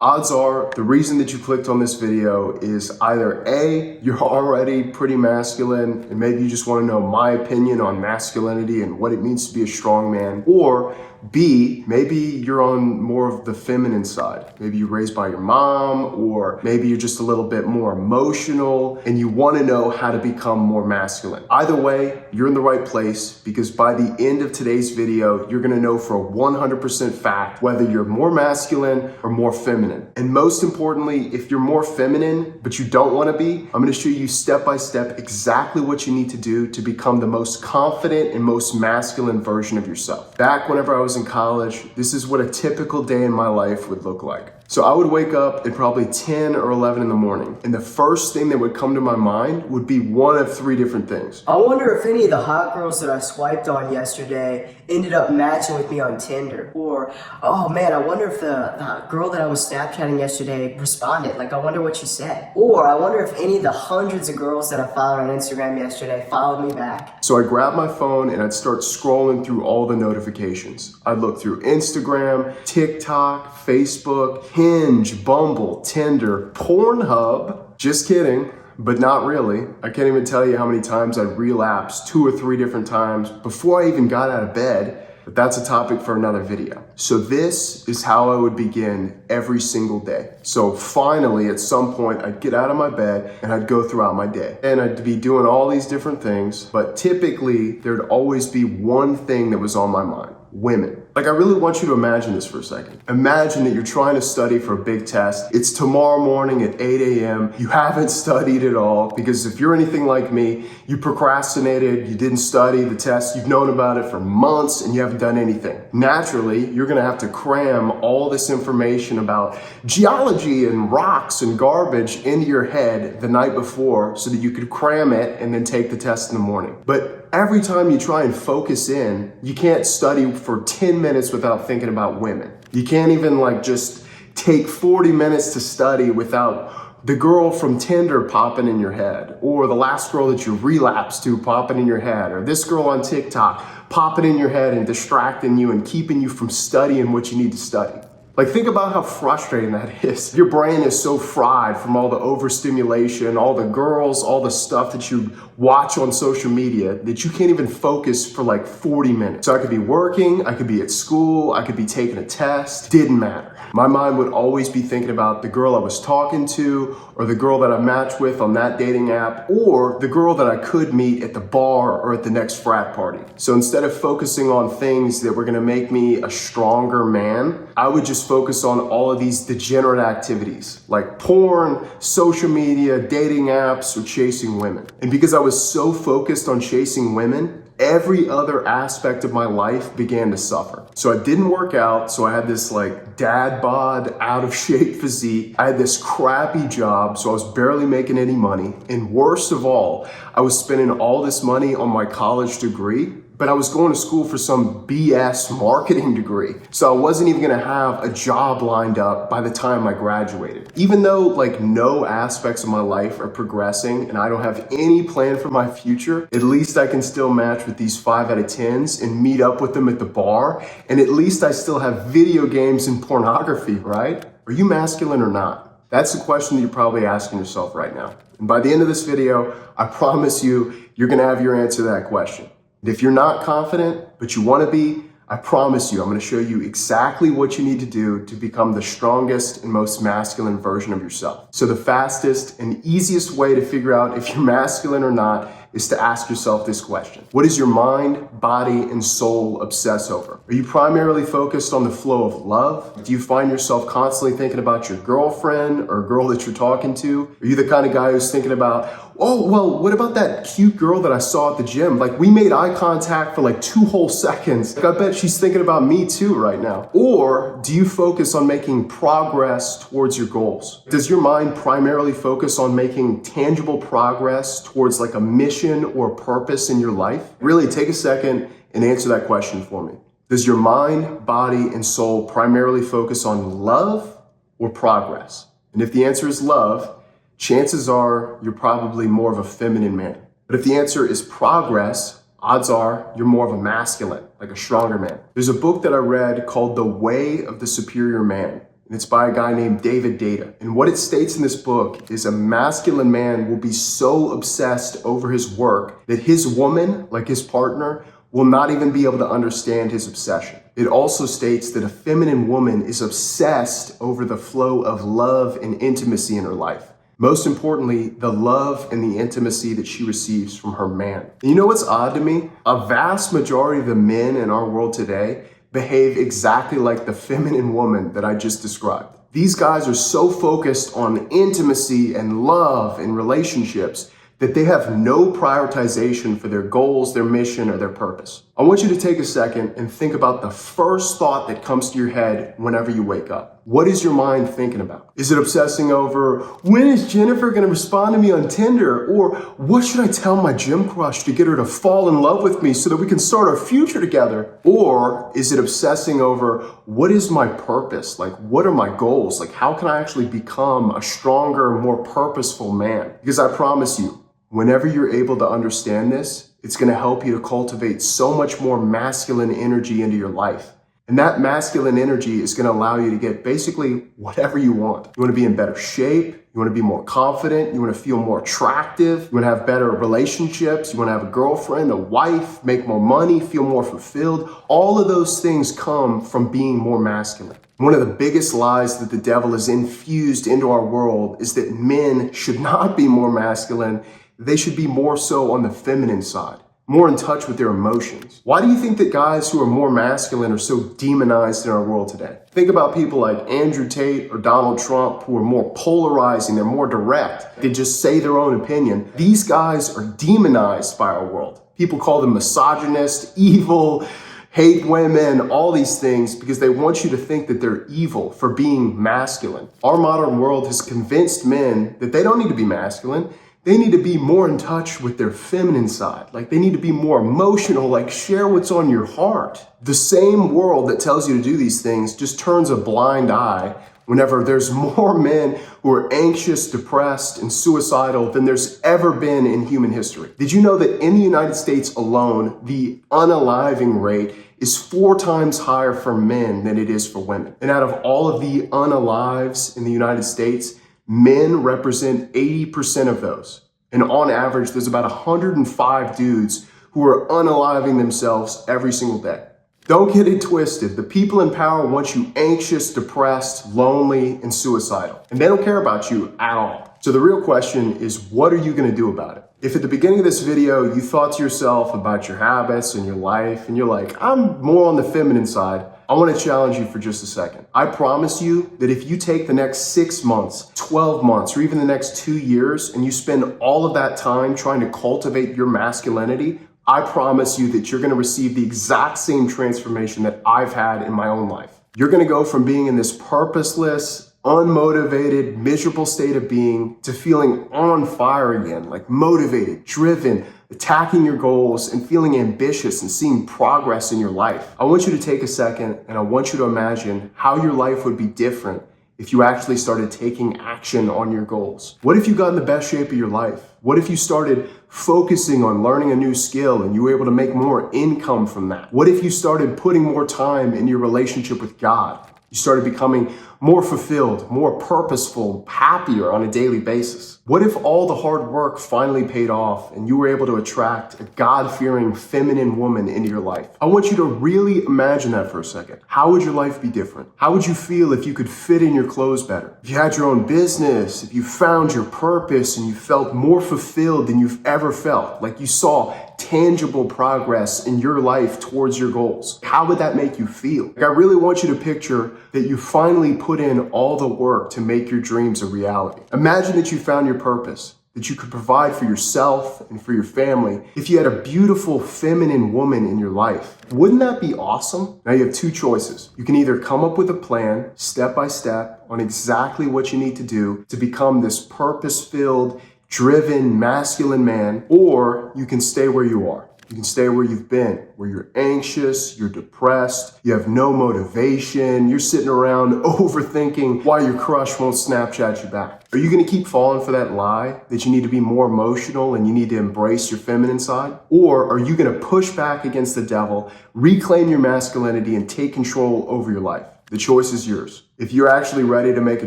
Odds are the reason that you clicked on this video is either A, you're already pretty masculine and maybe you just want to know my opinion on masculinity and what it means to be a strong man, or B, maybe you're on more of the feminine side. Maybe you're raised by your mom, or maybe you're just a little bit more emotional and you want to know how to become more masculine. Either way, you're in the right place, because by the end of today's video, you're going to know for a 100% fact whether you're more masculine or more feminine. And most importantly, if you're more feminine, but you don't want to be, I'm going to show you step by step exactly what you need to do to become the most confident and most masculine version of yourself. Back whenever I was in college, this is what a typical day in my life would look like. So I would wake up at probably 10 or 11 in the morning, and the first thing that would come to my mind would be one of three different things. I wonder if any of the hot girls that I swiped on yesterday ended up matching with me on Tinder. Or, oh man, I wonder if the girl that I was Snapchatting yesterday responded. Like, I wonder what she said. Or I wonder if any of the hundreds of girls that I followed on Instagram yesterday followed me back. So I'd grab my phone and I'd start scrolling through all the notifications. I'd look through Instagram, TikTok, Facebook, Hinge, Bumble, Tinder, Pornhub. Just kidding, but not really. I can't even tell you how many times I'd relapse 2 or 3 different times before I even got out of bed. But that's a topic for another video. So this is how I would begin every single day. So finally, at some point, I'd get out of my bed and I'd go throughout my day. And I'd be doing all these different things, but typically there'd always be one thing that was on my mind: women. Like, I really want you to imagine this for a second. Imagine that you're trying to study for a big test. It's tomorrow morning at 8 a.m. You haven't studied at all, because if you're anything like me, you procrastinated, you didn't study the test, you've known about it for months and you haven't done anything. Naturally, you're gonna have to cram all this information about geology and rocks and garbage into your head the night before so that you could cram it and then take the test in the morning. But every time you try and focus in, you can't study for 10 minutes without thinking about women. You can't even just take 40 minutes to study without the girl from Tinder popping in your head, or the last girl that you relapsed to popping in your head, or this girl on TikTok popping in your head and distracting you and keeping you from studying what you need to study. Like, think about how frustrating that is. Your brain is so fried from all the overstimulation, all the girls, all the stuff that you watch on social media, that you can't even focus for 40 minutes. So I could be working, I could be at school, I could be taking a test, didn't matter. My mind would always be thinking about the girl I was talking to, or the girl that I matched with on that dating app, or the girl that I could meet at the bar or at the next frat party. So instead of focusing on things that were gonna make me a stronger man, I would just focus on all of these degenerate activities like porn, social media, dating apps, or chasing women. And because I was so focused on chasing women, every other aspect of my life began to suffer. So I didn't work out, so I had this dad bod, out of shape physique. I had this crappy job, so I was barely making any money. And worst of all, I was spending all this money on my college degree, but I was going to school for some BS marketing degree. So I wasn't even gonna have a job lined up by the time I graduated. Even though no aspects of my life are progressing and I don't have any plan for my future, at least I can still match with these 5 out of 10s and meet up with them at the bar. And at least I still have video games and pornography, right? Are you masculine or not? That's the question that you're probably asking yourself right now. And by the end of this video, I promise you, you're gonna have your answer to that question. And if you're not confident, but you want to be, I promise you, I'm going to show you exactly what you need to do to become the strongest and most masculine version of yourself. So the fastest and easiest way to figure out if you're masculine or not is to ask yourself this question: what does your mind, body, and soul obsess over? Are you primarily focused on the flow of love? Do you find yourself constantly thinking about your girlfriend or girl that you're talking to? Are you the kind of guy who's thinking about, oh, well, what about that cute girl that I saw at the gym? We made eye contact for 2 whole seconds. I bet she's thinking about me too right now. Or do you focus on making progress towards your goals? Does your mind primarily focus on making tangible progress towards a mission or purpose in your life? Really take a second and answer that question for me. Does your mind, body, and soul primarily focus on love or progress? And if the answer is love, chances are you're probably more of a feminine man. But if the answer is progress, odds are you're more of a masculine, a stronger man. There's a book that I read called The Way of the Superior Man. and it's by a guy named David Deida. And what it states in this book is a masculine man will be so obsessed over his work that his woman, like his partner, will not even be able to understand his obsession. It also states that a feminine woman is obsessed over the flow of love and intimacy in her life. Most importantly, the love and the intimacy that she receives from her man. And you know what's odd to me? A vast majority of the men in our world today behave exactly like the feminine woman that I just described. These guys are so focused on intimacy and love and relationships that they have no prioritization for their goals, their mission, or their purpose. I want you to take a second and think about the first thought that comes to your head whenever you wake up. What is your mind thinking about? Is it obsessing over, when is Jennifer gonna respond to me on Tinder? Or what should I tell my gym crush to get her to fall in love with me so that we can start our future together? Or is it obsessing over, what is my purpose? Like, what are my goals? Like, how can I actually become a stronger, more purposeful man? Because I promise you, whenever you're able to understand this, it's going to help you to cultivate so much more masculine energy into your life. And that masculine energy is going to allow you to get basically whatever you want. You want to be in better shape. You want to be more confident. You want to feel more attractive. You want to have better relationships. You want to have a girlfriend, a wife, make more money, feel more fulfilled. All of those things come from being more masculine. One of the biggest lies that the devil has infused into our world is that men should not be more masculine. They should be more so on the feminine side, more in touch with their emotions. Why do you think that guys who are more masculine are so demonized in our world today? Think about people like Andrew Tate or Donald Trump, who are more polarizing, they're more direct, they just say their own opinion. These guys are demonized by our world. People call them misogynist, evil, hate women, all these things, because they want you to think that they're evil for being masculine. Our modern world has convinced men that they don't need to be masculine. They need to be more in touch with their feminine side. Like, they need to be more emotional, like share what's on your heart. The same world that tells you to do these things just turns a blind eye whenever there's more men who are anxious, depressed, and suicidal than there's ever been in human history. Did you know that in the United States alone, the unaliving rate is 4 times higher for men than it is for women? And out of all of the unalives in the United States, men represent 80% of those. And on average, there's about 105 dudes who are unaliving themselves every single day. Don't get it twisted. The people in power want you anxious, depressed, lonely, and suicidal. And they don't care about you at all. So the real question is, what are you going to do about it? If at the beginning of this video, you thought to yourself about your habits and your life, and you're like, I'm more on the feminine side, I want to challenge you for just a second. I promise you that if you take the next 6 months, 12 months, or even the next 2 years, and you spend all of that time trying to cultivate your masculinity, I promise you that you're going to receive the exact same transformation that I've had in my own life. You're going to go from being in this purposeless, unmotivated, miserable state of being to feeling on fire again, like motivated, driven, attacking your goals, and feeling ambitious and seeing progress in your life. I want you to take a second and I want you to imagine how your life would be different if you actually started taking action on your goals. What if you got in the best shape of your life? What if you started focusing on learning a new skill and you were able to make more income from that? What if you started putting more time in your relationship with God? You started becoming more fulfilled, more purposeful, happier on a daily basis. What if all the hard work finally paid off and you were able to attract a God-fearing feminine woman into your life? I want you to really imagine that for a second. How would your life be different? How would you feel if you could fit in your clothes better? If you had your own business, if you found your purpose and you felt more fulfilled than you've ever felt, like you saw tangible progress in your life towards your goals, how would that make you feel? Like, I really want you to picture that you finally put in all the work to make your dreams a reality. Imagine that you found your purpose, that you could provide for yourself and for your family if you had a beautiful feminine woman in your life. Wouldn't that be awesome? Now you have 2 choices. You can either come up with a plan, step by step, on exactly what you need to do to become this purpose-filled, driven, masculine man, or you can stay where you are. You can stay where you've been, where you're anxious, you're depressed, you have no motivation, you're sitting around overthinking why your crush won't Snapchat you back. Are you going to keep falling for that lie that you need to be more emotional and you need to embrace your feminine side? Or are you going to push back against the devil, reclaim your masculinity, and take control over your life? The choice is yours. If you're actually ready to make a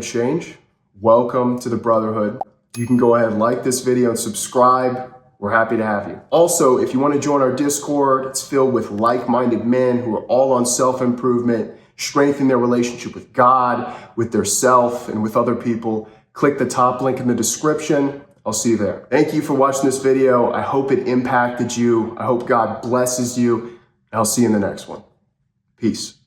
change, welcome to the Brotherhood. You can go ahead and like this video and subscribe. We're happy to have you. Also, if you want to join our Discord, it's filled with like-minded men who are all on self-improvement, strengthening their relationship with God, with their self, and with other people. Click the top link in the description. I'll see you there. Thank you for watching this video. I hope it impacted you. I hope God blesses you. I'll see you in the next one. Peace.